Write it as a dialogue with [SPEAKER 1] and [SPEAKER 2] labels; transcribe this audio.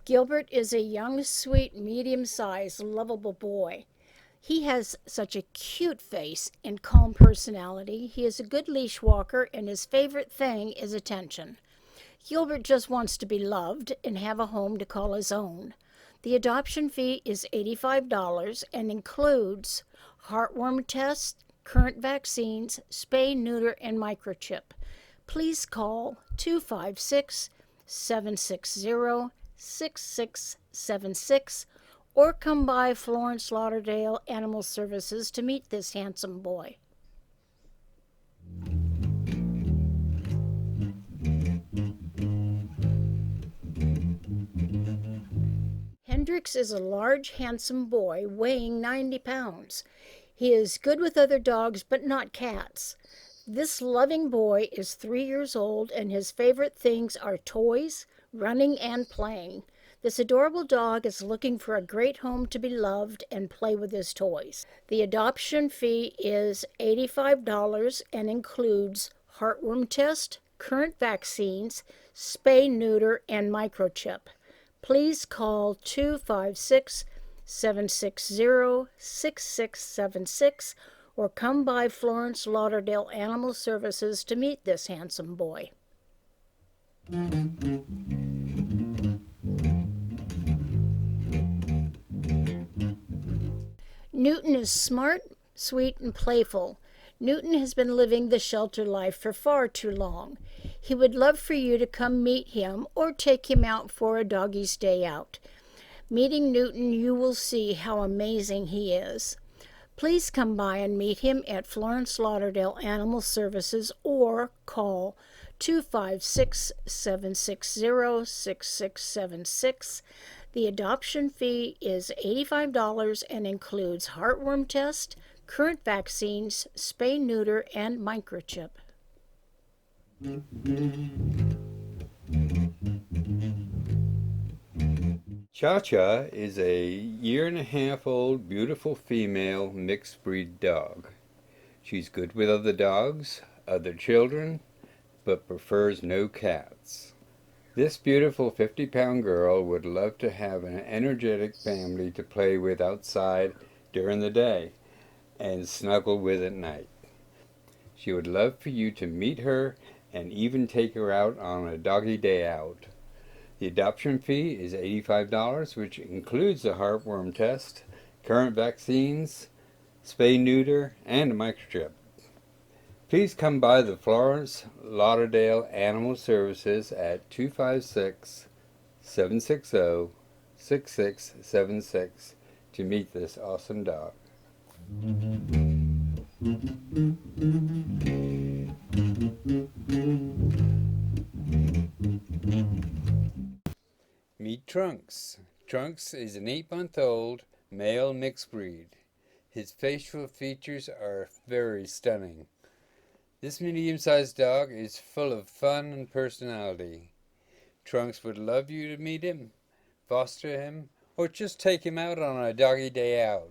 [SPEAKER 1] Gilbert is a young, sweet, medium-sized, lovable boy. He has such a cute face and calm personality. He is a good leash walker, and his favorite thing is attention. Gilbert just wants to be loved and have a home to call his own. The adoption fee is $85 and includes heartworm tests, current vaccines, spay, neuter, and microchip. Please call 256 760 6676 or come by Florence Lauderdale Animal Services to meet this handsome boy. Hendrix is a large, handsome boy weighing 90 pounds. He is good with other dogs, but not cats. This loving boy is 3 years old, and his favorite things are toys, running, and playing. This adorable dog is looking for a great home to be loved and play with his toys. The adoption fee is $85 and includes heartworm test, current vaccines, spay, neuter, and microchip. Please call 256 760 6676 or come by Florence Lauderdale Animal Services to meet this handsome boy. Newton is smart, sweet, and playful. Newton has been living the shelter life for far too long. He would love for you to come meet him or take him out for a doggy's day out. Meeting Newton, you will see how amazing he is. Please come by and meet him at Florence Lauderdale Animal Services or call 256 760 6676. The adoption fee is $85 and includes heartworm test, current vaccines, spay, neuter, and microchip.
[SPEAKER 2] Cha-Cha is a 1.5-year-old beautiful female mixed breed dog. She's good with other dogs, other children, but prefers no cats. This beautiful 50-pound girl would love to have an energetic family to play with outside during the day and snuggle with at night. She would love for you to meet her and even take her out on a doggy day out. The adoption fee is $85, which includes a heartworm test, current vaccines, spay, neuter, and a microchip. Please come by the Florence Lauderdale Animal Services at 256 760 6676 to meet this awesome dog. Meet Trunks. Trunks is an 8-month-old male mixed breed. His facial features are very stunning. This medium-sized dog is full of fun and personality. Trunks would love you to meet him, foster him, or just take him out on a doggy day out.